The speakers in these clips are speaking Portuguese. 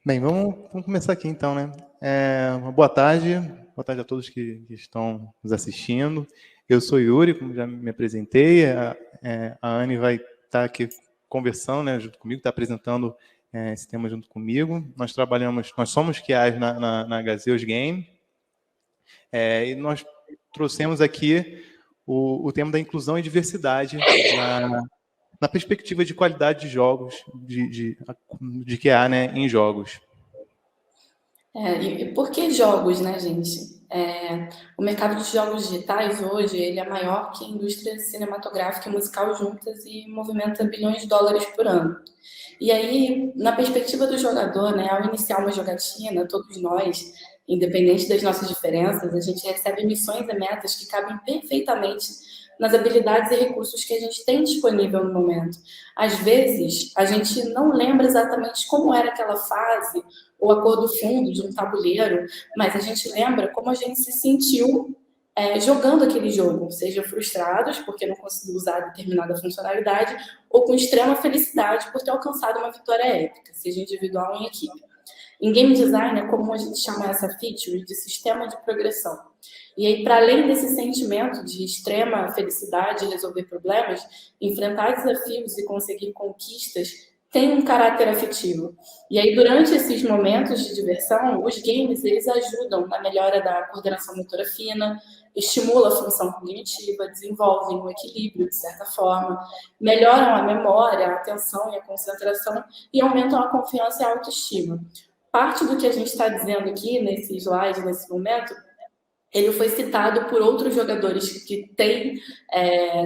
Bem, vamos começar aqui então, né? Uma boa tarde a todos que estão nos assistindo. Eu sou Yuri, como já me apresentei. A Anne vai estar aqui conversando, né, junto comigo, está apresentando esse tema junto comigo. Nós somos QAs na Gazeus Game, e nós trouxemos aqui o tema da inclusão e diversidade na perspectiva de qualidade de jogos, de QA, né, em jogos. E por que jogos, né, gente? O mercado de jogos digitais hoje ele é maior que a indústria cinematográfica e musical juntas e movimenta bilhões de dólares por ano. E aí, na perspectiva do jogador, né, ao iniciar uma jogatina, todos nós, independente das nossas diferenças, a gente recebe missões e metas que cabem perfeitamente nas habilidades e recursos que a gente tem disponível no momento. Às vezes, a gente não lembra exatamente como era aquela fase ou a cor do fundo de um tabuleiro, mas a gente lembra como a gente se sentiu jogando aquele jogo, seja frustrados porque não conseguiu usar determinada funcionalidade, ou com extrema felicidade por ter alcançado uma vitória épica, seja individual ou em equipe. Em game design é comum a gente chamar essa feature de sistema de progressão. E aí, para além desse sentimento de extrema felicidade de resolver problemas, enfrentar desafios e conseguir conquistas tem um caráter afetivo. E aí, durante esses momentos de diversão, os games eles ajudam na melhora da coordenação motora fina, estimula a função cognitiva, desenvolvem o equilíbrio, de certa forma, melhoram a memória, a atenção e a concentração e aumentam a confiança e a autoestima. Parte do que a gente está dizendo aqui nesse slide, nesse momento, ele foi citado por outros jogadores que têm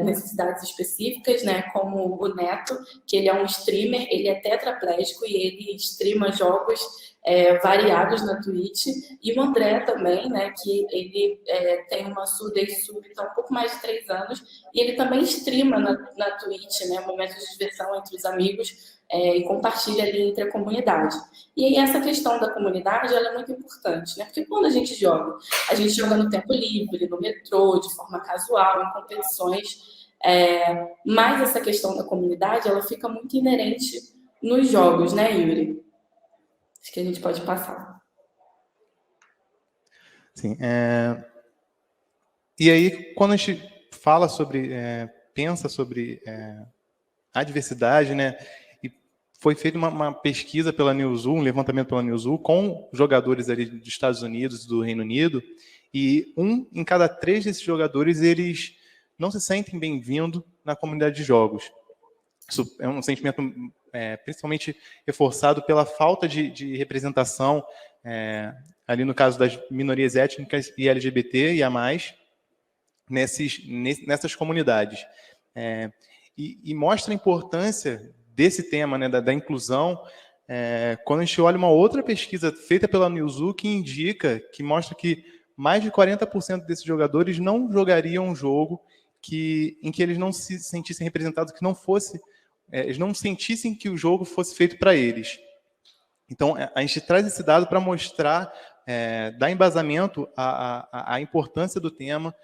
necessidades específicas, né? Como o Neto, que ele é um streamer, ele é tetraplégico e ele streama jogos variados na Twitch. E o André também, né? Que ele tem uma surdez súbita há um pouco mais de 3 anos e ele também streama na Twitch, né? Momentos de diversão entre os amigos e compartilha ali entre a comunidade. E aí essa questão da comunidade ela é muito importante, né? Porque quando a gente joga no tempo livre, no metrô, de forma casual, em competições. Mas essa questão da comunidade, ela fica muito inerente nos jogos, né, Yuri? Acho que a gente pode passar. Sim. E aí, quando a gente fala sobre, pensa sobre a diversidade, né? E foi feita uma pesquisa pela Newzoo, um levantamento pela Newzoo, com jogadores ali dos Estados Unidos e do Reino Unido, e 1 em cada 3 desses jogadores, eles não se sentem bem-vindos na comunidade de jogos. Isso é um sentimento principalmente reforçado pela falta de representação, ali no caso das minorias étnicas e LGBT e a mais, nessas comunidades. E mostra a importância desse tema, né, da inclusão, quando a gente olha uma outra pesquisa feita pela Newzoo que mostra que mais de 40% desses jogadores não jogariam um jogo em que eles não se sentissem representados, que não fosse, eles não sentissem que o jogo fosse feito para eles. Então, a gente traz esse dado para mostrar, dar embasamento à importância do tema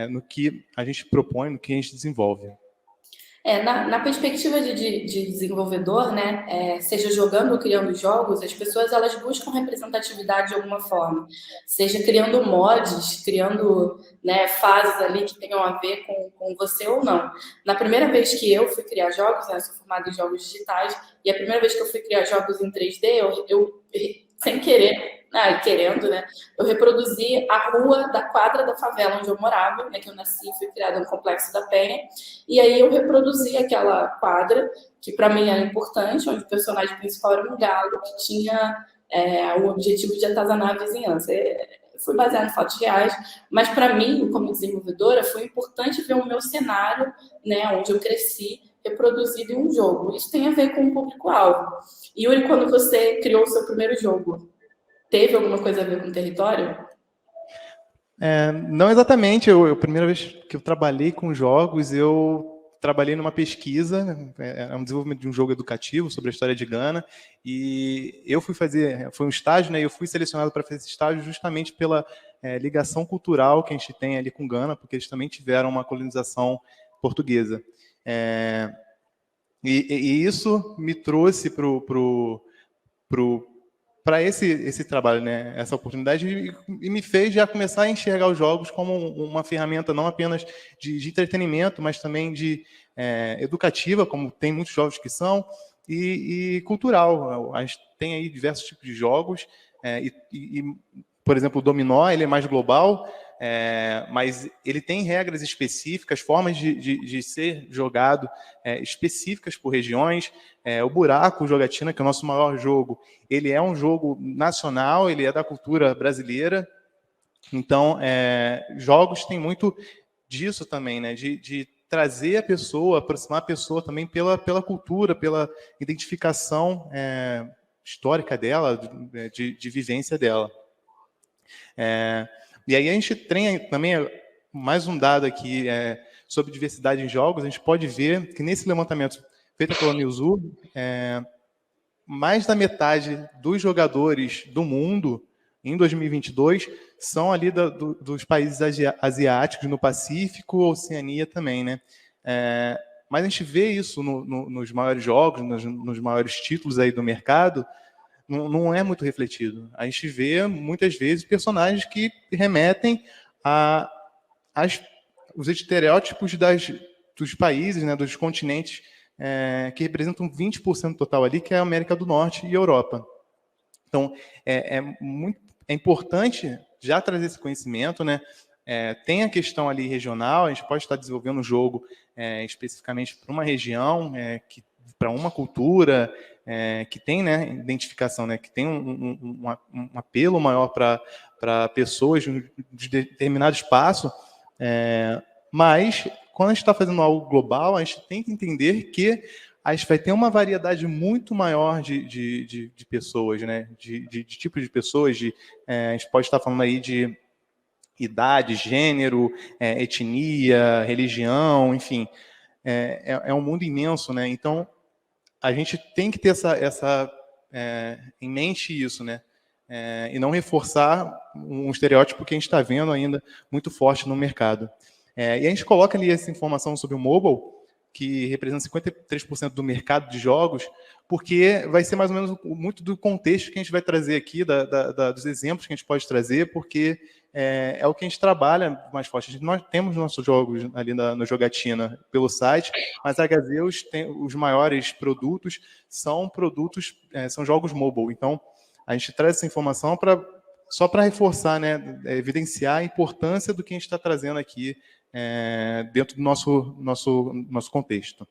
no que a gente propõe, no que a gente desenvolve. Na perspectiva de desenvolvedor, né, seja jogando ou criando jogos, as pessoas elas buscam representatividade de alguma forma, seja criando mods, criando, né, fases ali que tenham a ver com você ou não. Na primeira vez que eu fui criar jogos, né, eu sou formada em jogos digitais, e a primeira vez que eu fui criar jogos em 3D, eu sem querer, querendo, né? Eu reproduzi a rua da quadra da favela onde eu morava, né? Que eu nasci e fui criada no Complexo da Penha. E aí eu reproduzi aquela quadra, que para mim era importante, onde o personagem principal era um galo que tinha o objetivo de atazanar a vizinhança. Fui baseada em fatos reais, mas para mim, como desenvolvedora, foi importante ver o meu cenário, né? Onde eu cresci, reproduzido em um jogo. Isso tem a ver com o público-alvo. Yuri, quando você criou o seu primeiro jogo, teve alguma coisa a ver com o território? Não exatamente. A primeira vez que eu trabalhei com jogos, eu trabalhei numa pesquisa, um desenvolvimento de um jogo educativo sobre a história de Gana, e eu foi um estágio, né? Eu fui selecionado para fazer esse estágio justamente pela ligação cultural que a gente tem ali com Gana, porque eles também tiveram uma colonização portuguesa. E isso me trouxe para para esse trabalho, né, essa oportunidade, e me fez já começar a enxergar os jogos como uma ferramenta não apenas de entretenimento, mas também de educativa, como tem muitos jogos que são, e cultural. A gente tem aí diversos tipos de jogos, por exemplo, o dominó, ele é mais global, mas ele tem regras específicas, formas de ser jogado específicas por regiões. O Buraco, o Jogatina, que é o nosso maior jogo, ele é um jogo nacional, ele é da cultura brasileira. Então, jogos têm muito disso também, né? De trazer a pessoa, aproximar a pessoa também pela cultura, pela identificação histórica dela, de vivência dela. E aí a gente tem também mais um dado aqui sobre diversidade em jogos. A gente pode ver que nesse levantamento feito pela Newzoo, mais da metade dos jogadores do mundo em 2022 são ali dos países asiáticos, no Pacífico, Oceania também, né? Mas a gente vê isso nos maiores jogos, nos maiores títulos aí do mercado, não é muito refletido. A gente vê, muitas vezes, personagens que remetem os estereótipos dos países, né, dos continentes, que representam 20% do total ali, que é a América do Norte e Europa. Então, é importante já trazer esse conhecimento, né? Tem a questão ali regional, a gente pode estar desenvolvendo um jogo especificamente para uma região, para uma cultura, que tem, né, identificação, né, que tem um apelo maior para pessoas de determinado espaço, mas quando a gente está fazendo algo global, a gente tem que entender que a gente vai ter uma variedade muito maior de pessoas, né, de tipos de pessoas, a gente pode estar falando aí de idade, gênero, etnia, religião, enfim, é um mundo imenso, né? Então a gente tem que ter em mente isso, né? E não reforçar um estereótipo que a gente está vendo ainda muito forte no mercado. E a gente coloca ali essa informação sobre o mobile, que representa 53% do mercado de jogos, porque vai ser mais ou menos muito do contexto que a gente vai trazer aqui, dos exemplos que a gente pode trazer, porque é o que a gente trabalha mais forte. Nós temos nossos jogos ali no Jogatina pelo site, mas a Gazeus tem os maiores produtos, são jogos mobile. Então, a gente traz essa informação só para reforçar, né, evidenciar a importância do que a gente está trazendo aqui dentro do nosso contexto.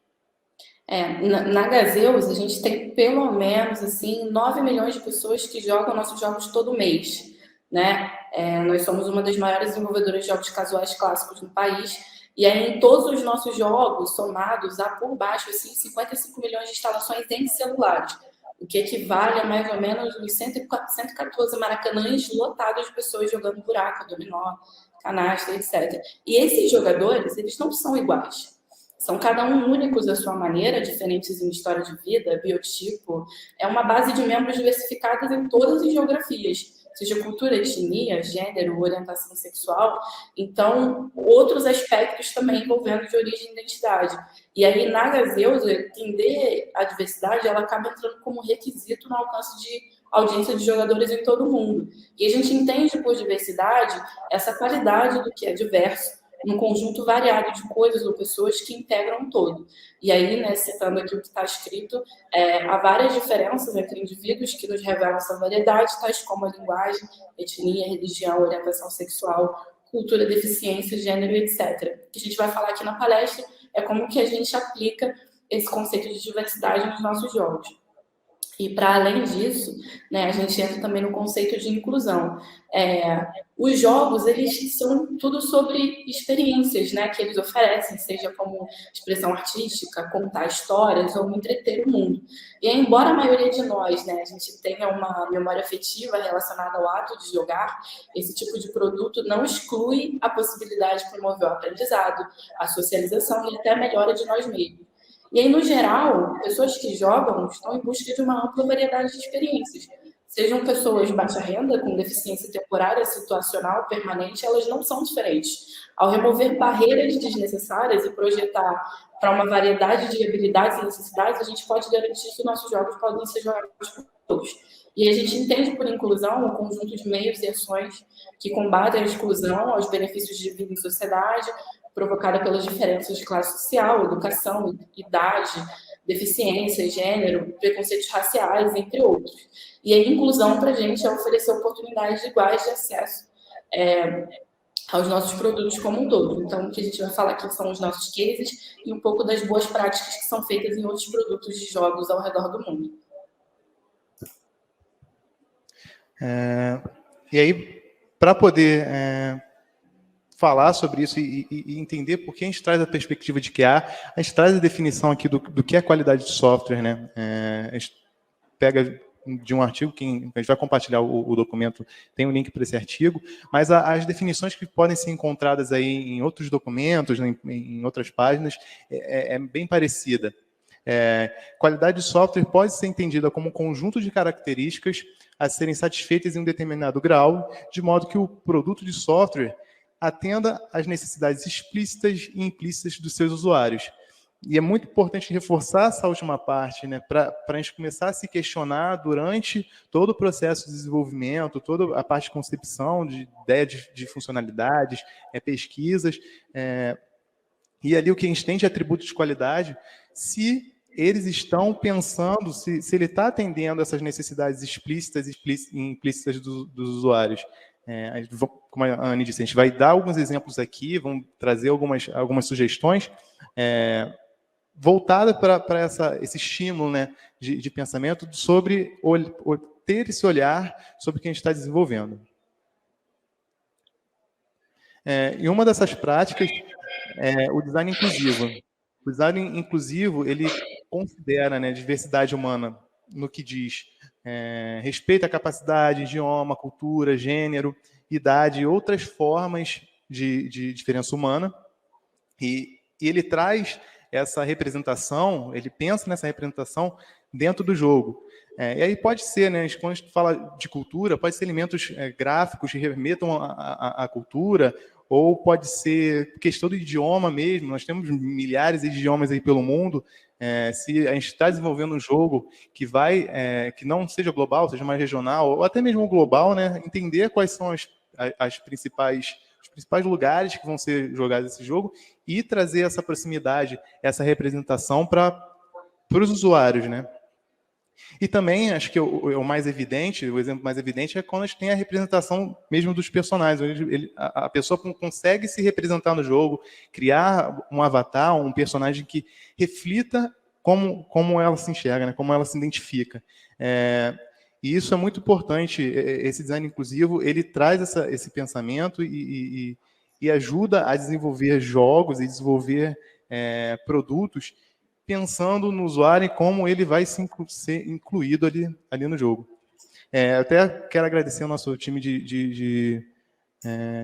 Na Gazeus, a gente tem pelo menos assim 9 milhões de pessoas que jogam nossos jogos todo mês, né? Nós somos uma das maiores desenvolvedoras de jogos casuais clássicos no país, e aí em todos os nossos jogos somados há por baixo assim 55 milhões de instalações em celulares, o que equivale a mais ou menos uns 114 maracanãs lotados de pessoas jogando buraco, dominó, canastra, etc. E esses jogadores, eles não são iguais. São cada um únicos à sua maneira, diferentes em história de vida, biotipo. É uma base de membros diversificados em todas as geografias, seja cultura, etnia, gênero, orientação sexual. Então, outros aspectos também envolvendo de origem e identidade. E aí, na Gazeus, entender a diversidade, ela acaba entrando como requisito no alcance de audiência de jogadores em todo o mundo. E a gente entende por diversidade essa qualidade do que é diverso, num conjunto variado de coisas ou pessoas que integram um todo. E aí, né, citando aqui o que está escrito, há várias diferenças entre indivíduos que nos revelam essa variedade, tais como a linguagem, etnia, religião, orientação sexual, cultura, deficiência, gênero, etc. O que a gente vai falar aqui na palestra é como que a gente aplica esse conceito de diversidade nos nossos jogos. E, para além disso, né, a gente entra também no conceito de inclusão. Os jogos, eles são tudo sobre experiências, né, que eles oferecem, seja como expressão artística, contar histórias ou entreter o mundo. E embora a maioria de nós, né, a gente tenha uma memória afetiva relacionada ao ato de jogar, esse tipo de produto não exclui a possibilidade de promover o aprendizado, a socialização e até a melhora de nós mesmos. E aí, no geral, pessoas que jogam estão em busca de uma ampla variedade de experiências, sejam pessoas de baixa renda, com deficiência temporária, situacional, permanente, elas não são diferentes. Ao remover barreiras desnecessárias e projetar para uma variedade de habilidades e necessidades, a gente pode garantir que nossos jogos podem ser jogados por todos. E a gente entende por inclusão um conjunto de meios e ações que combatem a exclusão aos benefícios de vida em sociedade, provocada pelas diferenças de classe social, educação, idade, deficiência, gênero, preconceitos raciais, entre outros. E a inclusão para a gente é oferecer oportunidades iguais de acesso aos nossos produtos como um todo. Então, o que a gente vai falar aqui são os nossos cases e um pouco das boas práticas que são feitas em outros produtos de jogos ao redor do mundo. E aí, para poder falar sobre isso e entender por que a gente traz a perspectiva de QA, a gente traz a definição aqui do que é qualidade de software, né? A gente pega de um artigo, que a gente vai compartilhar o documento, tem um link para esse artigo, mas as definições que podem ser encontradas aí em outros documentos, em outras páginas, é bem parecida. Qualidade de software pode ser entendida como um conjunto de características a serem satisfeitas em um determinado grau, de modo que o produto de software atenda às necessidades explícitas e implícitas dos seus usuários. E é muito importante reforçar essa última parte, né, para a gente começar a se questionar durante todo o processo de desenvolvimento, toda a parte de concepção, de ideia de funcionalidades, pesquisas, e ali o que a gente tem de atributos de qualidade, se eles estão pensando, se ele está atendendo essas necessidades explícitas e implícitas dos usuários. Como a Anne disse, a gente vai dar alguns exemplos aqui, vamos trazer algumas sugestões voltadas para esse estímulo, né, de pensamento sobre ter esse olhar sobre o que a gente está desenvolvendo. E uma dessas práticas é o design inclusivo. O design inclusivo, ele considera, né, diversidade humana no que diz respeito à capacidade, idioma, cultura, gênero, idade e outras formas de diferença humana. E ele traz essa representação, ele pensa nessa representação dentro do jogo. E aí pode ser, né, quando a gente fala de cultura, pode ser elementos gráficos que remetam à cultura, ou pode ser questão do idioma mesmo. Nós temos milhares de idiomas aí pelo mundo. Se a gente está desenvolvendo um jogo que que não seja global, seja mais regional, ou até mesmo global, né, entender quais são os principais lugares que vão ser jogados esse jogo e trazer essa proximidade, essa representação para os usuários, né? E também, acho que o mais evidente, o exemplo mais evidente é quando a gente tem a representação mesmo dos personagens, onde a pessoa consegue se representar no jogo, criar um avatar, um personagem que reflita como ela se enxerga, né, como ela se identifica. E isso é muito importante, esse design inclusivo, ele traz esse pensamento e ajuda a desenvolver jogos e desenvolver produtos pensando no usuário e como ele vai ser incluído ali no jogo. Até quero agradecer ao nosso time de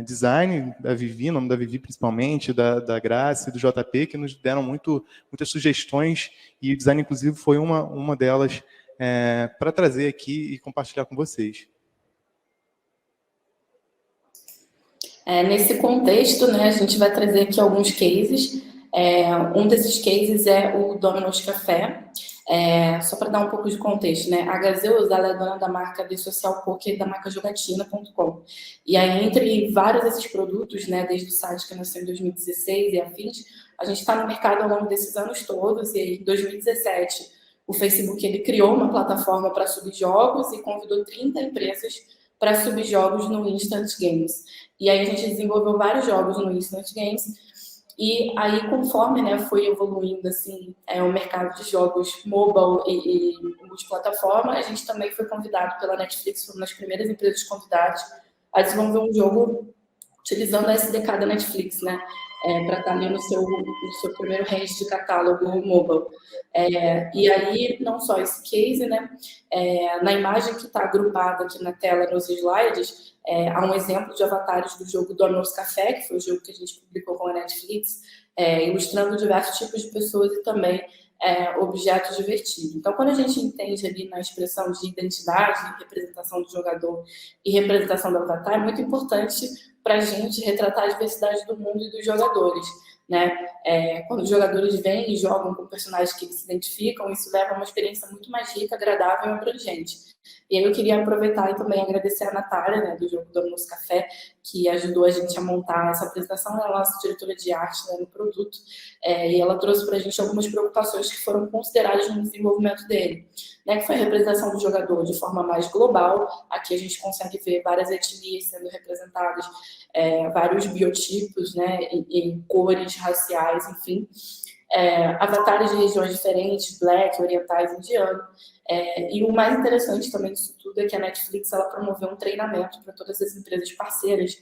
design, da Vivi, em nome da Vivi principalmente, da Graça e do JP, que nos deram muitas sugestões, e o design inclusivo foi uma delas para trazer aqui e compartilhar com vocês. Nesse contexto, né, a gente vai trazer aqui alguns cases. Um desses cases é o Domino's Café. Só para dar um pouco de contexto, né? A Gazeus, ela é dona da marca The Social Poker e da marca Jogatina.com. E aí, entre vários desses produtos, né, desde o site que nasceu em 2016 e afins, a gente está no mercado ao longo desses anos todos. E aí, em 2017, o Facebook ele criou uma plataforma para subjogos e convidou 30 empresas para subjogos no Instant Games. E aí a gente desenvolveu vários jogos no Instant Games. E aí, conforme, né, foi evoluindo assim, o mercado de jogos mobile e multiplataforma, a gente também foi convidado pela Netflix, foi uma das primeiras empresas convidadas a desenvolver um jogo utilizando a SDK da Netflix, né, para estar ali no seu primeiro range de catálogo mobile. E aí, não só esse case, né, na imagem que está agrupada aqui na tela, nos slides, há um exemplo de avatares do jogo Domino's Café, que foi o jogo que a gente publicou com a Netflix, ilustrando diversos tipos de pessoas e também objeto divertido. Então, quando a gente entende ali na expressão de identidade, representação do jogador e representação do avatar, é muito importante para a gente retratar a diversidade do mundo e dos jogadores, né? Quando os jogadores vêm e jogam com personagens que eles se identificam, isso leva a uma experiência muito mais rica, agradável e abrangente. E aí eu queria aproveitar e também agradecer a Natália, né, do Jogo Dominos Café, que ajudou a gente a montar essa apresentação. Ela é a nossa diretora de arte, né, no produto, e ela trouxe para a gente algumas preocupações que foram consideradas no desenvolvimento dele, né, que foi a representação do jogador de forma mais global. Aqui a gente consegue ver várias etnias sendo representadas, vários biotipos, né, em cores, raciais, enfim. Avatares de regiões diferentes, black, orientais, indiano. E o mais interessante também disso tudo é que a Netflix ela promoveu um treinamento para todas as empresas parceiras,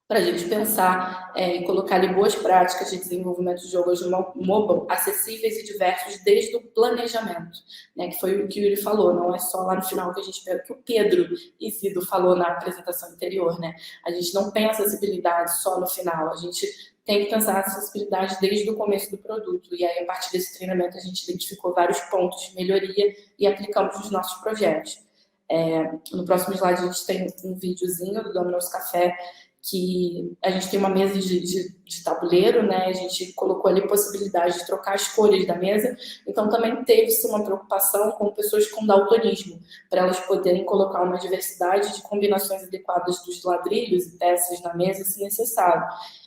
para a gente pensar e colocar ali boas práticas de desenvolvimento de jogos de mobile acessíveis e diversos desde o planejamento, né, que foi o que o Yuri falou, não é só lá no final que a gente pega, que o Pedro Isidro falou na apresentação anterior, né? A gente não pensa acessibilidade só no final, a gente tem que pensar a acessibilidade desde o começo do produto. E aí, a partir desse treinamento, a gente identificou vários pontos de melhoria e aplicamos nos nossos projetos. No próximo slide, a gente tem um videozinho do Domino's Café, que a gente tem uma mesa de tabuleiro, né? A gente colocou ali possibilidade de trocar as cores da mesa. Então, também teve-se uma preocupação com pessoas com daltonismo, para elas poderem colocar uma diversidade de combinações adequadas dos ladrilhos e peças na mesa, se necessário.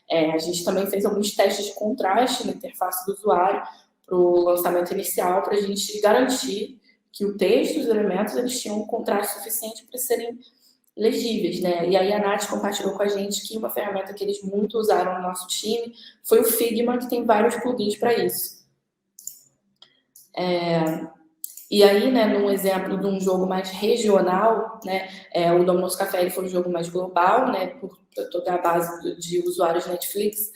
A gente também fez alguns testes de contraste na interface do usuário para o lançamento inicial, para a gente garantir que o texto e os elementos eles tinham um contraste suficiente para serem legíveis, né? E aí a Nath compartilhou com a gente que uma ferramenta que eles muito usaram no nosso time foi o Figma, que tem vários plugins para isso. E aí, né, num exemplo de um jogo mais regional, né, o Domino's Café ele foi um jogo mais global, né, por toda a base de usuários Netflix,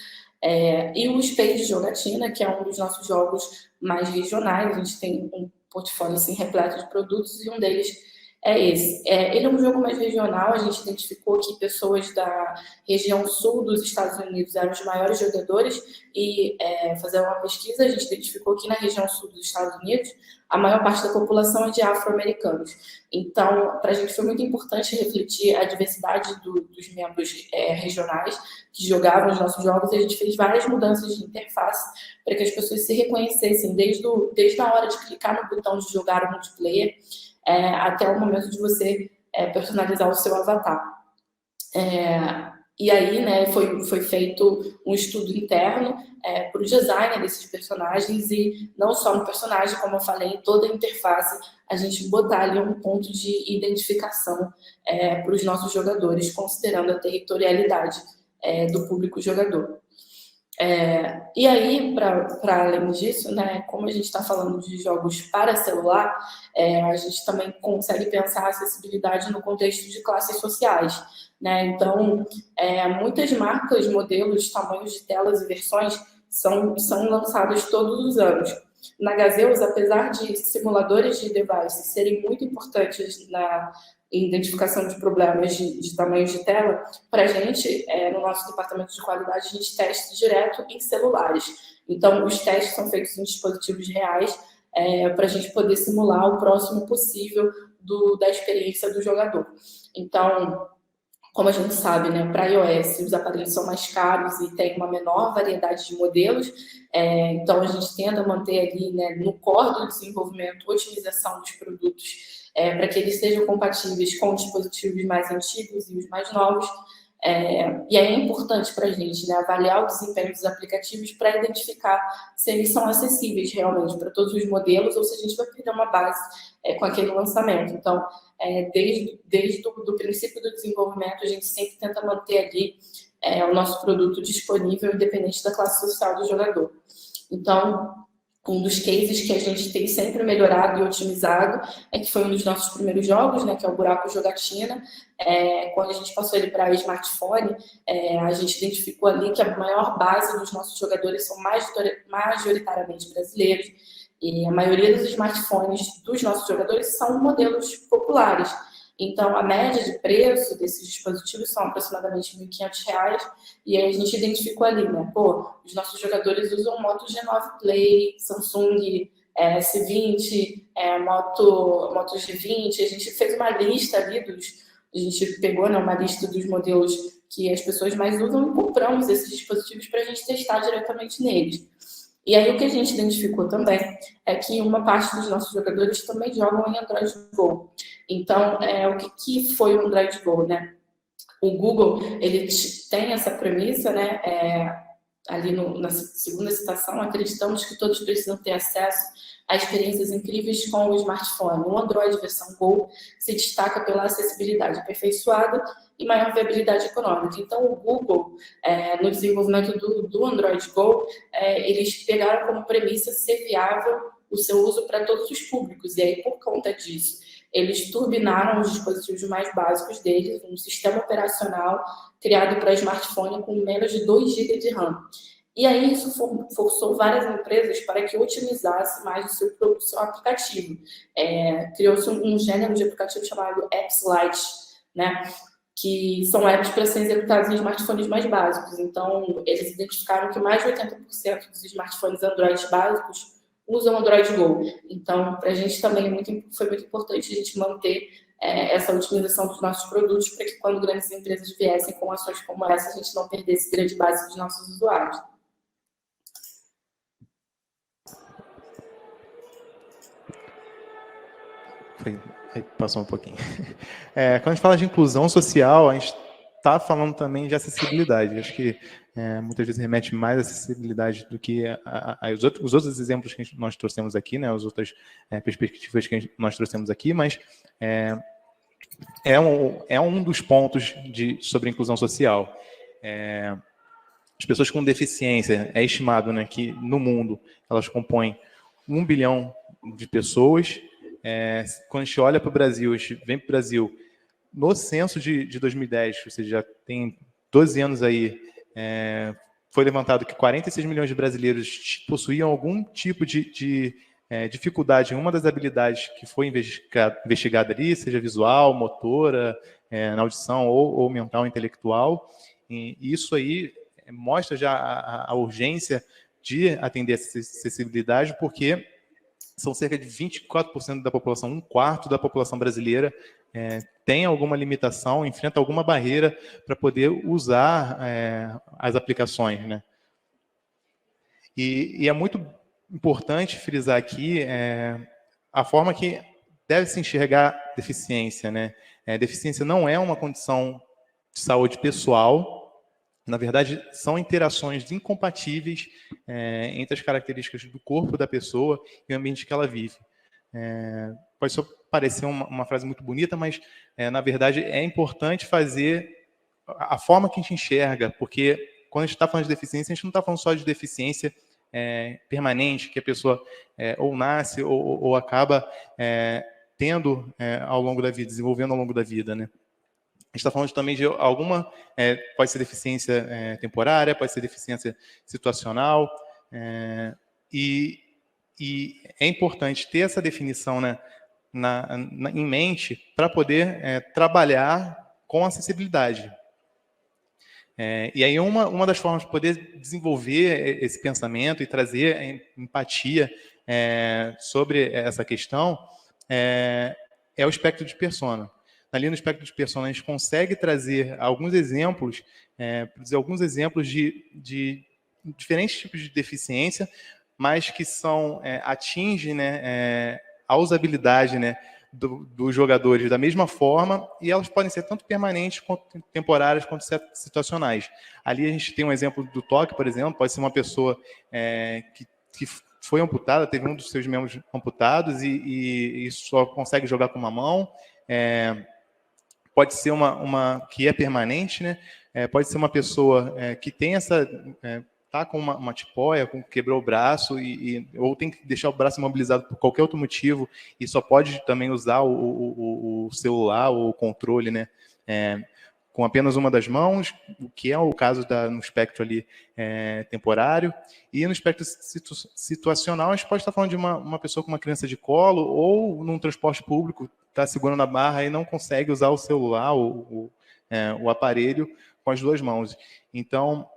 e o Space de Jogatina, que é um dos nossos jogos mais regionais. A gente tem um portfólio assim, repleto de produtos e um deles é esse. Ele é um jogo mais regional. A gente identificou que pessoas da região sul dos Estados Unidos eram os maiores jogadores e, fazendo uma pesquisa, a gente identificou que na região sul dos Estados Unidos a maior parte da população é de afro-americanos. Então, para a gente foi muito importante refletir a diversidade dos membros regionais que jogavam os nossos jogos, e a gente fez várias mudanças de interface para que as pessoas se reconhecessem desde a hora de clicar no botão de jogar o multiplayer até o momento de você personalizar o seu avatar. E aí, né, foi feito um estudo interno para o design desses personagens, e não só no personagem, como eu falei, em toda a interface, a gente botar ali um ponto de identificação para os nossos jogadores, considerando a territorialidade do público jogador. E aí, para além disso, né, como a gente está falando de jogos para celular, a gente também consegue pensar a acessibilidade no contexto de classes sociais, né? Então, muitas marcas, modelos, tamanhos de telas e versões são lançadas todos os anos. Na Gazeus, apesar de simuladores de devices serem muito importantes na identificação de problemas de tamanhos de tela, para a gente, no nosso departamento de qualidade, a gente testa direto em celulares. Então, os testes são feitos em dispositivos reais para a gente poder simular o próximo possível da experiência do jogador. Então, como a gente sabe, né, para iOS os aparelhos são mais caros e tem uma menor variedade de modelos, então a gente tenta manter ali, né, no core do desenvolvimento, otimização dos produtos, para que eles sejam compatíveis com dispositivos mais antigos e os mais novos. E aí é importante para a gente, né, avaliar o desempenho dos aplicativos para identificar se eles são acessíveis realmente para todos os modelos ou se a gente vai perder uma base com aquele lançamento. Então, desde o princípio do desenvolvimento, a gente sempre tenta manter ali o nosso produto disponível, independente da classe social do jogador. Então, um dos cases que a gente tem sempre melhorado e otimizado que foi um dos nossos primeiros jogos, né, que é o Buraco Jogatina. Quando a gente passou ele para smartphone, a gente identificou ali que a maior base dos nossos jogadores são majoritariamente brasileiros, e a maioria dos smartphones dos nossos jogadores são modelos populares. Então, a média de preço desses dispositivos são aproximadamente R$ 1.500, e aí a gente identificou ali, né? Pô, os nossos jogadores usam Moto G9 Play, Samsung S20, Moto G20. A gente fez uma lista ali a gente pegou, né, uma lista dos modelos que as pessoas mais usam e compramos esses dispositivos para a gente testar diretamente neles. E aí o que a gente identificou também é que uma parte dos nossos jogadores também jogam em Android Go. Então, o que foi o Android Go, né? O Google, ele tem essa premissa, né? Ali na segunda citação, acreditamos que todos precisam ter acesso a experiências incríveis com o smartphone. O Android versão Go se destaca pela acessibilidade aperfeiçoada e maior viabilidade econômica. Então, o Google, no desenvolvimento do Android Go, eles pegaram como premissa ser viável o seu uso para todos os públicos. E aí, por conta disso, eles turbinaram os dispositivos mais básicos deles, um sistema operacional criado para smartphone com menos de 2 GB de RAM. E aí isso forçou várias empresas para que otimizasse mais o seu aplicativo. Criou-se um gênero de aplicativo chamado Apps Lite, né? Que são apps para serem executados em smartphones mais básicos. Então, eles identificaram que mais de 80% dos smartphones Android básicos usam Android Go. Então, para a gente também foi muito importante a gente manter essa otimização dos nossos produtos para que quando grandes empresas viessem com ações como essa, a gente não perdesse grande base dos nossos usuários. Aí passou um pouquinho. Quando a gente fala de inclusão social, a gente está falando também de acessibilidade. Acho que muitas vezes remete mais à acessibilidade do que os outros exemplos que nós trouxemos aqui, né, as outras perspectivas que nós trouxemos aqui, mas é um dos pontos sobre inclusão social. As pessoas com deficiência, é estimado, né, que no mundo elas compõem 1 bilhão de pessoas. Quando a gente olha para o Brasil, a gente vem para o Brasil, no censo de 2010, ou seja, já tem 12 anos aí, foi levantado que 46 milhões de brasileiros possuíam algum tipo de dificuldade em uma das habilidades que foi investigada ali, seja visual, motora, na audição ou mental, intelectual. E isso aí mostra já a urgência de atender essa acessibilidade, porque são cerca de 24% da população, 1/4 da população brasileira tem alguma limitação, enfrenta alguma barreira para poder usar as aplicações, né? E é muito importante frisar aqui a forma que deve se enxergar deficiência, né? Deficiência não é uma condição de saúde pessoal. Na verdade, são interações incompatíveis entre as características do corpo da pessoa e o ambiente que ela vive. Pode só parecer uma frase muito bonita, mas, na verdade, é importante fazer a forma que a gente enxerga, porque quando a gente está falando de deficiência, a gente não está falando só de deficiência permanente, que a pessoa ou nasce ou acaba tendo ao longo da vida, desenvolvendo ao longo da vida, né? A gente está falando também de alguma, pode ser deficiência temporária, pode ser deficiência situacional, e é importante ter essa definição, né, em mente para poder trabalhar com acessibilidade. E aí uma das formas de poder desenvolver esse pensamento e trazer empatia sobre essa questão é o espectro de persona. Ali no espectro de persona, a gente consegue trazer alguns exemplos, de diferentes tipos de deficiência, mas que atingem, né, a usabilidade, né, dos jogadores da mesma forma, e elas podem ser tanto permanentes, quanto temporárias, quanto situacionais. Ali a gente tem um exemplo do toque, por exemplo, pode ser uma pessoa que foi amputada, teve um dos seus membros amputados e só consegue jogar com uma mão. Pode ser uma que é permanente, né? Pode ser uma pessoa que tem tá com uma tipóia, quebrou o braço ou tem que deixar o braço imobilizado por qualquer outro motivo e só pode também usar o celular ou o controle, né? com apenas uma das mãos, o que é o caso no espectro ali temporário, e no espectro situacional a gente pode estar falando de uma pessoa com uma criança de colo ou num transporte público, está segurando a barra e não consegue usar o celular, o aparelho com as duas mãos. Então,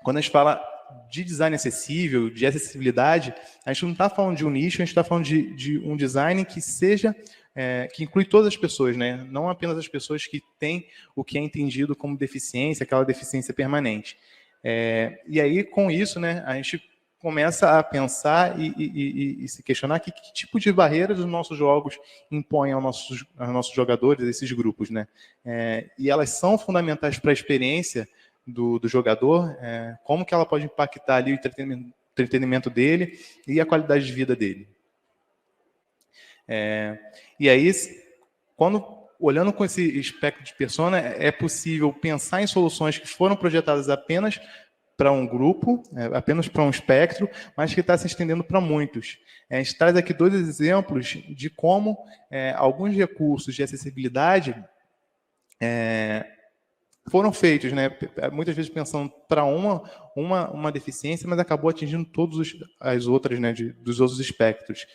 quando a gente fala de design acessível, de acessibilidade, a gente não está falando de um nicho, a gente está falando de um design que seja, que inclui todas as pessoas, né? Não apenas as pessoas que têm o que é entendido como deficiência, aquela deficiência permanente. E aí, com isso, né, a gente começa a pensar e se questionar que tipo de barreiras os nossos jogos impõem aos nossos jogadores, esses grupos, né? E elas são fundamentais para a experiência do jogador, como que ela pode impactar ali o entretenimento dele e a qualidade de vida dele. E aí, olhando com esse espectro de persona, é possível pensar em soluções que foram projetadas apenas para um grupo, apenas para um espectro, mas que está se estendendo para muitos. A gente traz aqui 2 exemplos de como alguns recursos de acessibilidade foram feitos, né? Muitas vezes pensando para uma deficiência, mas acabou atingindo todas as outras, né, dos outros espectros.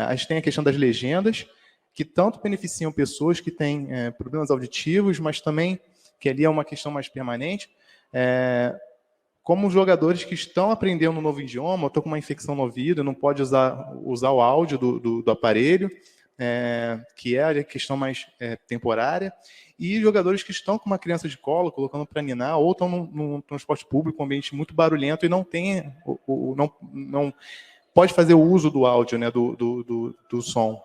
A gente tem a questão das legendas, que tanto beneficiam pessoas que têm problemas auditivos, mas também, que ali é uma questão mais permanente, como jogadores que estão aprendendo um novo idioma, estou com uma infecção no ouvido, não pode usar o áudio do aparelho, que é a questão mais temporária, e jogadores que estão com uma criança de colo, colocando para ninar, ou estão num transporte público, um ambiente muito barulhento, e não tem, não pode fazer o uso do áudio, né, do som.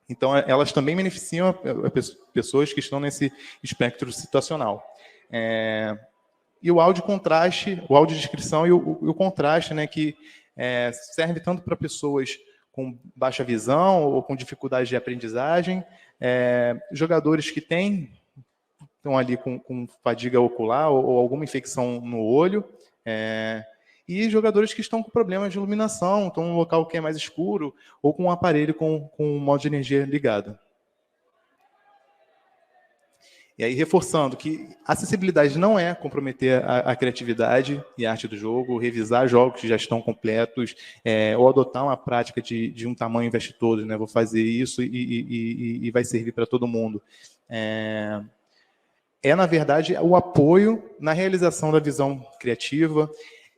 Então, elas também beneficiam pessoas que estão nesse espectro situacional. E o áudio contraste, o áudio descrição e o contraste, né, que serve tanto para pessoas com baixa visão ou com dificuldade de aprendizagem, jogadores que estão ali com fadiga ocular ou alguma infecção no olho, e jogadores que estão com problemas de iluminação, estão em um local que é mais escuro ou com um aparelho com o modo de energia ligado. E aí, reforçando que a acessibilidade não é comprometer a criatividade e a arte do jogo, revisar jogos que já estão completos, ou adotar uma prática de um tamanho veste todos, né? Vou fazer isso e vai servir para todo mundo. Na verdade, o apoio na realização da visão criativa,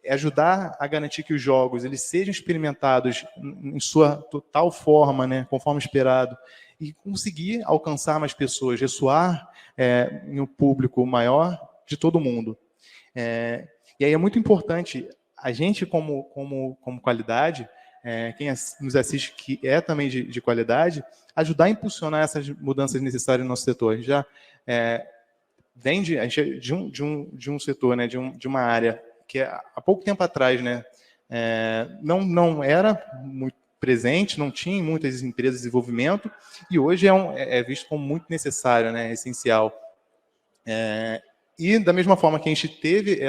ajudar a garantir que os jogos eles sejam experimentados em sua total forma, né? Conforme esperado, e conseguir alcançar mais pessoas, ressoar em um público maior de todo mundo. E aí é muito importante a gente, como qualidade, quem nos assiste que é também de qualidade, ajudar a impulsionar essas mudanças necessárias no nosso setor. A gente já vem de um setor, né, de uma área que há pouco tempo atrás, né, não era muito presente, não tinha em muitas empresas de desenvolvimento, e hoje é visto como muito necessário, né, essencial. E da mesma forma que a gente teve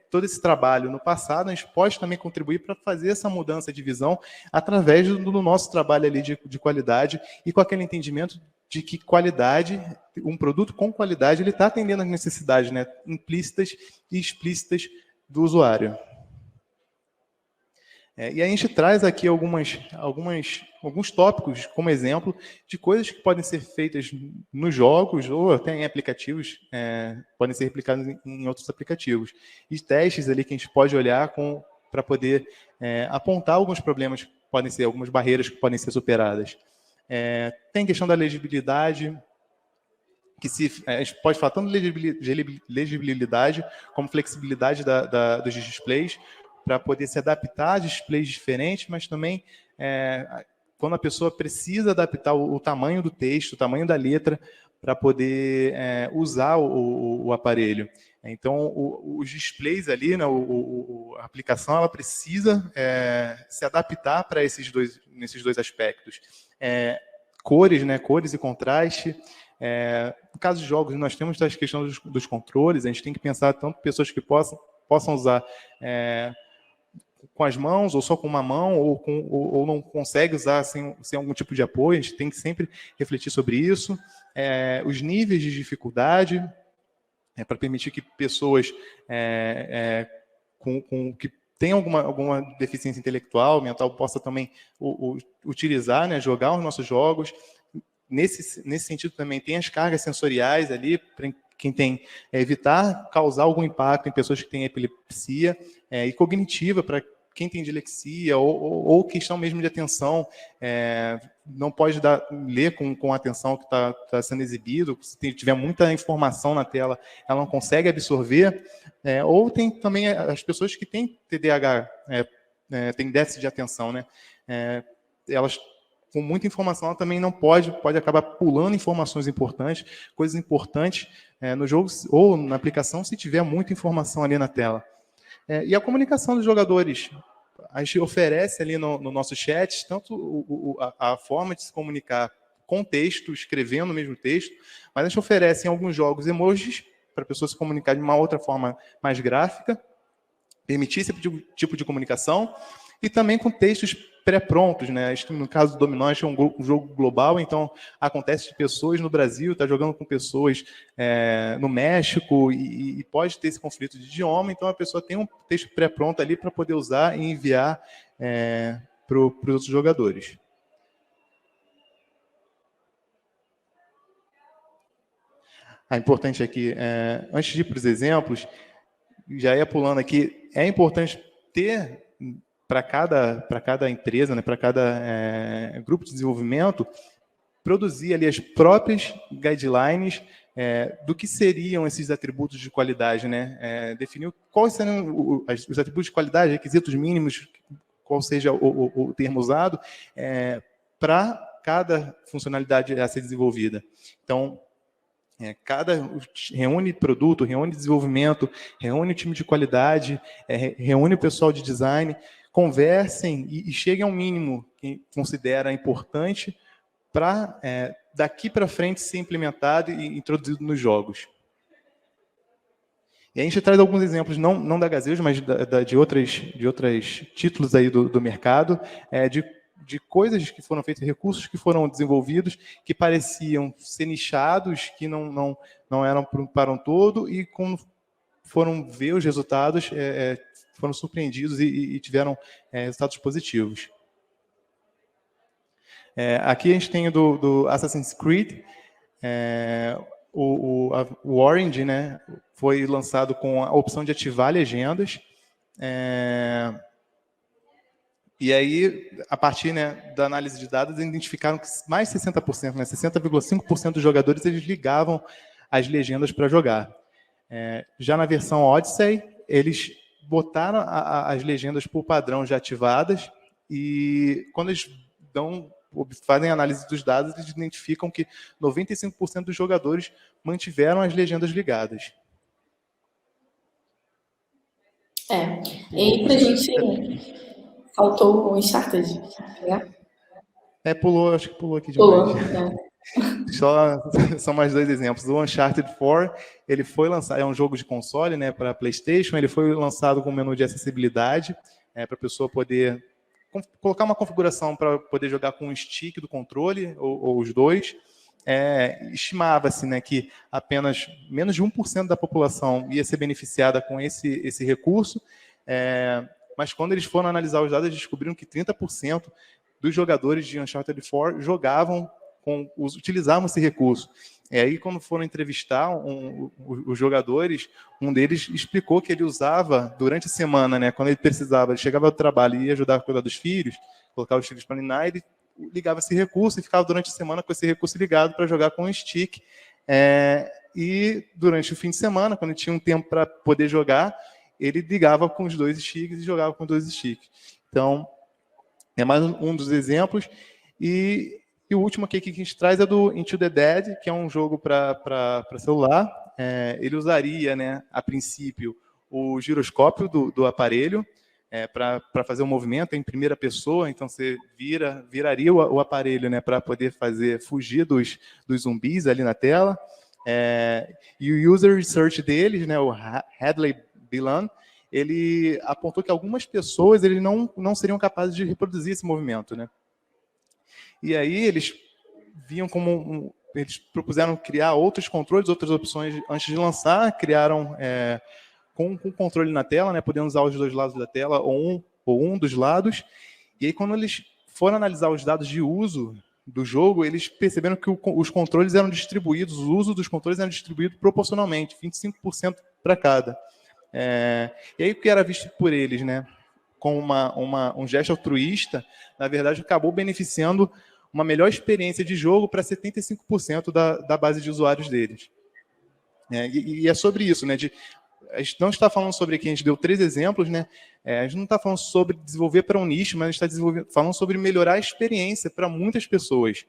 todo esse trabalho no passado, a gente pode também contribuir para fazer essa mudança de visão através do nosso trabalho ali de qualidade e com aquele entendimento de que qualidade, um produto com qualidade, ele está atendendo às necessidades, né, implícitas e explícitas do usuário. E a gente traz aqui alguns tópicos como exemplo de coisas que podem ser feitas nos jogos ou até em aplicativos, podem ser replicados em outros aplicativos. E testes ali que a gente pode olhar para poder apontar alguns problemas que podem ser, algumas barreiras que podem ser superadas. Tem questão da legibilidade, que a gente pode falar tanto de legibilidade como flexibilidade dos displays, para poder se adaptar a displays diferentes, mas também quando a pessoa precisa adaptar o tamanho do texto, o tamanho da letra, para poder usar o aparelho. Então, os displays ali, né, a aplicação, ela precisa se adaptar para nesses dois aspectos. Cores, né, cores e contraste. No caso de jogos, nós temos as questões dos controles, a gente tem que pensar tanto pessoas que possam usar com as mãos, ou só com uma mão, ou não consegue usar sem algum tipo de apoio. A gente tem que sempre refletir sobre isso. Os níveis de dificuldade, para permitir que pessoas que têm alguma deficiência intelectual, mental, possa também utilizar, né, jogar os nossos jogos. Nesse sentido também tem as cargas sensoriais ali, para quem tem evitar causar algum impacto em pessoas que têm epilepsia, e cognitiva para quem tem dislexia ou questão mesmo de atenção, não pode ler com a atenção que está sendo exibido. Se tiver muita informação na tela, ela não consegue absorver. Ou tem também as pessoas que têm TDAH, têm déficit de atenção, né? Elas, com muita informação, ela também não pode acabar pulando informações importantes, coisas importantes no jogo ou na aplicação, se tiver muita informação ali na tela. E a comunicação dos jogadores. A gente oferece ali no nosso chat tanto a forma de se comunicar com texto, escrevendo o mesmo texto, mas a gente oferece em alguns jogos emojis para a pessoa se comunicar de uma outra forma mais gráfica, permitir esse tipo de comunicação, e também com textos pré-prontos, né? No caso do Dominó, é um jogo global, então acontece de pessoas no Brasil, está jogando com pessoas no México, e pode ter esse conflito de idioma, então a pessoa tem um texto pré-pronto ali para poder usar e enviar para os outros jogadores. Importante aqui, antes de ir para os exemplos, já ia pulando aqui, é importante ter para cada empresa, né, para cada grupo de desenvolvimento, produzir ali as próprias guidelines do que seriam esses atributos de qualidade, né? Definir quais seriam os atributos de qualidade, requisitos mínimos, qual seja o termo usado, para cada funcionalidade a ser desenvolvida. Então, reúne produto, reúne desenvolvimento, reúne o time de qualidade, reúne o pessoal de design, conversem e cheguem ao mínimo que considera importante para daqui para frente ser implementado e introduzido nos jogos. E a gente traz alguns exemplos, não da Gazeus, mas de outros títulos aí do mercado, de coisas que foram feitas, recursos que foram desenvolvidos, que pareciam ser nichados, que não eram para um todo, e quando foram ver os resultados, foram surpreendidos e tiveram resultados positivos. Aqui a gente tem do Assassin's Creed, o Orange, né, foi lançado com a opção de ativar legendas, e aí, a partir, né, da análise de dados, identificaram que mais de 60%, né, 60,5% dos jogadores, eles ligavam as legendas para jogar. Já na versão Odyssey, eles botaram as legendas por padrão já ativadas, e quando eles fazem a análise dos dados, eles identificam que 95% dos jogadores mantiveram as legendas ligadas. E pra gente... Faltou o Uncharted, né? Pulou, acho que pulou aqui demais. Pulou, São mais dois exemplos. O Uncharted 4, ele foi lançado, é um jogo de console, né, para PlayStation, ele foi lançado com menu de acessibilidade, para a pessoa poder colocar uma configuração para poder jogar com o stick do controle, ou os dois. Estimava-se, né, que apenas menos de 1% da população ia ser beneficiada com esse recurso, mas quando eles foram analisar os dados, eles descobriram que 30% dos jogadores de Uncharted 4 utilizavam esse recurso. E aí, quando foram entrevistar os jogadores, um deles explicou que ele usava durante a semana, né, quando ele precisava, ele chegava do trabalho e ia ajudar a cuidar dos filhos, colocar os filhos para ninar, ele ligava esse recurso e ficava durante a semana com esse recurso ligado para jogar com o stick. E durante o fim de semana, quando ele tinha um tempo para poder jogar, ele ligava com os dois sticks e jogava com os dois sticks. Então, é mais um dos exemplos. E o último aqui que a gente traz é do Into the Dead, que é um jogo para celular. Ele usaria, né, a princípio, o giroscópio do aparelho para fazer um movimento em primeira pessoa. Então, você viraria o aparelho, né, para poder fugir dos zumbis ali na tela. E o user research deles, né, o Hadley Bilan, ele apontou que algumas pessoas eles não seriam capazes de reproduzir esse movimento, né? E aí eles viam como eles propuseram criar outros controles, outras opções antes de lançar, criaram com controle na tela, né, podendo usar os dois lados da tela ou um dos lados. E aí quando eles foram analisar os dados de uso do jogo, eles perceberam que os controles eram distribuídos, o uso dos controles era distribuído proporcionalmente, 25% para cada. E aí o que era visto por eles, né, com um gesto altruísta, na verdade acabou beneficiando uma melhor experiência de jogo para 75% da base de usuários deles. E é sobre isso, né, a gente não está falando sobre, aqui a gente deu 3 exemplos, né? A gente não está falando sobre desenvolver para um nicho, mas a gente está falando sobre melhorar a experiência para muitas pessoas.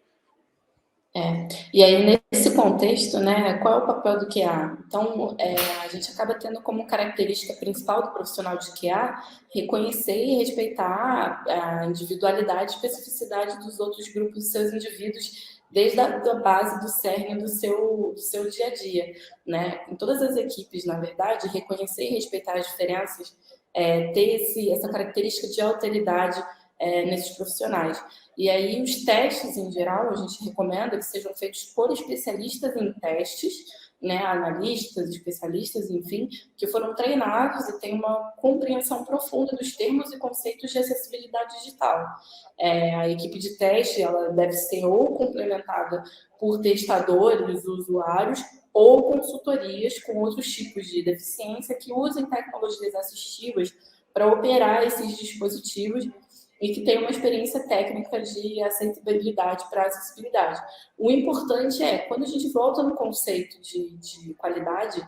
E aí, nesse contexto, né, qual é o papel do QA? Então, a gente acaba tendo como característica principal do profissional de QA reconhecer e respeitar a individualidade e especificidade dos outros grupos, dos seus indivíduos, desde a base do cerne do seu dia a dia, né? Em todas as equipes, na verdade, reconhecer e respeitar as diferenças, ter essa característica de alteridade nesses profissionais. E aí, os testes, em geral, a gente recomenda que sejam feitos por especialistas em testes, né, analistas, especialistas, enfim, que foram treinados e têm uma compreensão profunda dos termos e conceitos de acessibilidade digital. A equipe de teste ela deve ser ou complementada por testadores, usuários, ou consultorias com outros tipos de deficiência que usem tecnologias assistivas para operar esses dispositivos e que tem uma experiência técnica de acessibilidade para acessibilidade. O importante quando a gente volta no conceito de qualidade,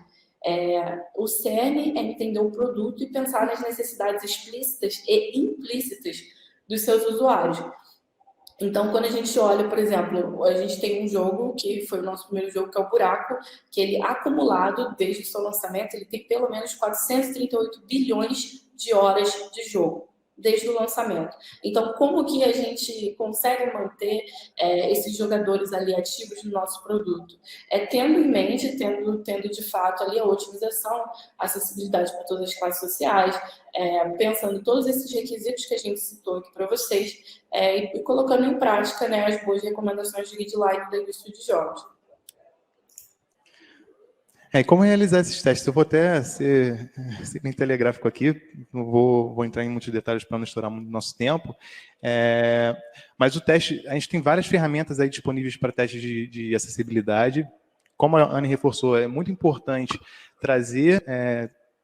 o cerne é entender o produto e pensar nas necessidades explícitas e implícitas dos seus usuários. Então, quando a gente olha, por exemplo, a gente tem um jogo que foi o nosso primeiro jogo, que é o Buraco, que ele acumulado desde o seu lançamento, ele tem pelo menos 438 bilhões de horas de jogo desde o lançamento. Então, como que a gente consegue manter esses jogadores ali ativos no nosso produto? Tendo em mente, tendo de fato ali a otimização, acessibilidade para todas as classes sociais, pensando em todos esses requisitos que a gente citou aqui para vocês, e colocando em prática, né, as boas recomendações de guideline da indústria de jogos. E como realizar esses testes? Eu vou até ser bem telegráfico aqui, não vou entrar em muitos detalhes para não estourar muito nosso tempo, mas o teste, a gente tem várias ferramentas aí disponíveis para testes de acessibilidade. Como a Anne reforçou, é muito importante trazer,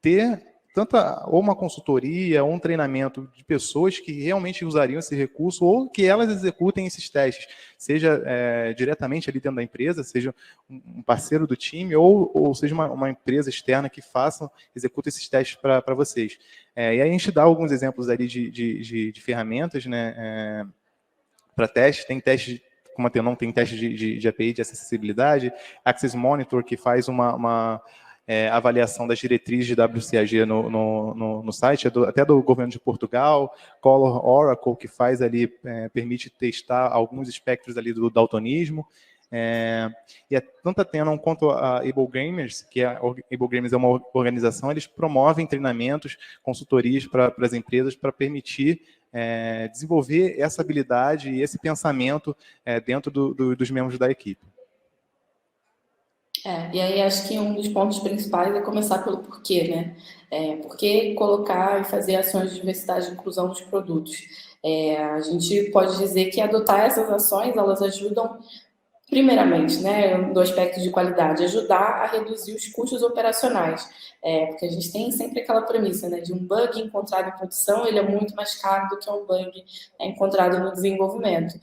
ter tanto ou uma consultoria ou um treinamento de pessoas que realmente usariam esse recurso ou que elas executem esses testes, seja diretamente ali dentro da empresa, seja um parceiro do time ou seja uma empresa externa que executa esses testes para vocês. E aí a gente dá alguns exemplos ali de ferramentas, né, para teste. Tem teste, como a Tenon, tem teste de API de acessibilidade, Access Monitor, que faz uma avaliação das diretrizes de WCAG no site, até do governo de Portugal, Color Oracle, que faz ali, permite testar alguns espectros ali do daltonismo, e tanto a Tenon quanto a Able Gamers, que a Able Gamers é uma organização, eles promovem treinamentos, consultorias para as empresas para permitir desenvolver essa habilidade e esse pensamento dentro dos membros da equipe. E aí acho que um dos pontos principais é começar pelo porquê, né? Por que colocar e fazer ações de diversidade e inclusão nos produtos? A gente pode dizer que adotar essas ações, elas ajudam, primeiramente, né, do aspecto de qualidade, ajudar a reduzir os custos operacionais. Porque a gente tem sempre aquela premissa, né, de um bug encontrado em produção, ele é muito mais caro do que um bug encontrado no desenvolvimento.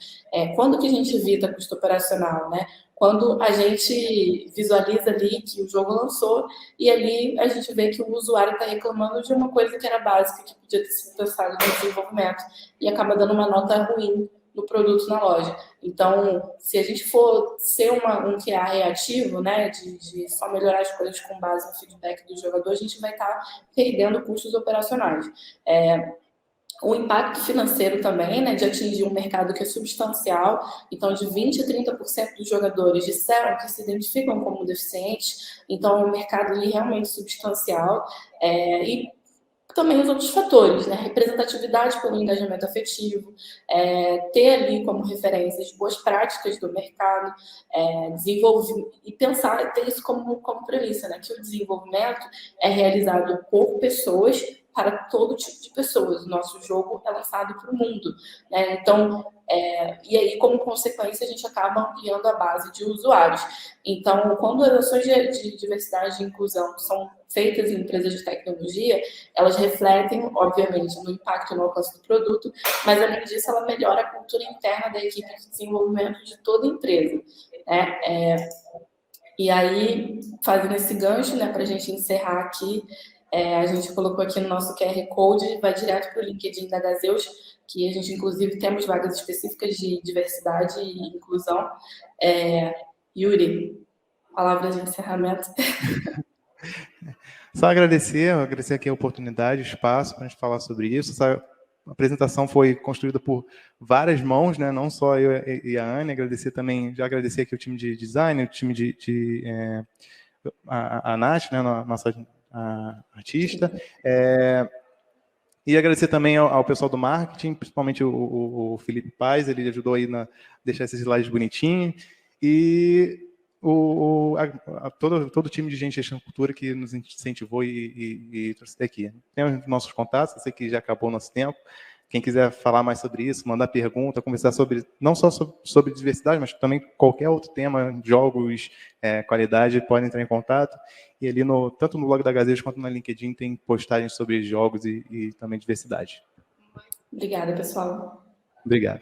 Quando que a gente evita custo operacional, né? Quando a gente visualiza ali que o jogo lançou e ali a gente vê que o usuário está reclamando de uma coisa que era básica, que podia ter sido pensado no desenvolvimento, e acaba dando uma nota ruim no produto na loja. Então, se a gente for ser um QA reativo, né, de só melhorar as coisas com base no feedback do jogador, a gente vai estar perdendo custos operacionais. O impacto financeiro também, né, de atingir um mercado que é substancial. Então, de 20% a 30% dos jogadores disseram que se identificam como deficientes. Então, é um mercado ali realmente substancial. E também os outros fatores, né? Representatividade pelo engajamento afetivo, ter ali como referências boas práticas do mercado, desenvolver e pensar, ter isso como premissa, né? Que o desenvolvimento é realizado por pessoas para todo tipo de pessoas. O nosso jogo é lançado para o mundo, né? Então, e aí, como consequência, a gente acaba ampliando a base de usuários. Então, quando as ações de diversidade e inclusão são feitas em empresas de tecnologia, elas refletem, obviamente, no impacto no alcance do produto, mas, além disso, ela melhora a cultura interna da equipe de desenvolvimento de toda a empresa, né? E aí, fazendo esse gancho, né, para a gente encerrar aqui, a gente colocou aqui no nosso QR Code, vai direto para o LinkedIn da Gazeus, que a gente, inclusive, temos vagas específicas de diversidade e inclusão. Yuri, palavras de encerramento. Só agradecer aqui a oportunidade, o espaço para a gente falar sobre isso. Essa apresentação foi construída por várias mãos, né? Não só eu e a Anne. Agradecer aqui o time de design, o time a Nath, né? Nossa artista. E agradecer também ao pessoal do marketing, principalmente o Felipe Paz, ele ajudou aí a deixar esses slides bonitinhos. E todo o time de gente de gestão de cultura que nos incentivou e trouxe até aqui. Tem os nossos contatos, eu sei que já acabou o nosso tempo. Quem quiser falar mais sobre isso, mandar pergunta, conversar não só sobre diversidade, mas também qualquer outro tema, jogos, qualidade, podem entrar em contato. E ali, tanto no blog da Gazeus quanto no LinkedIn, tem postagens sobre jogos e também diversidade. Obrigada, pessoal. Obrigado.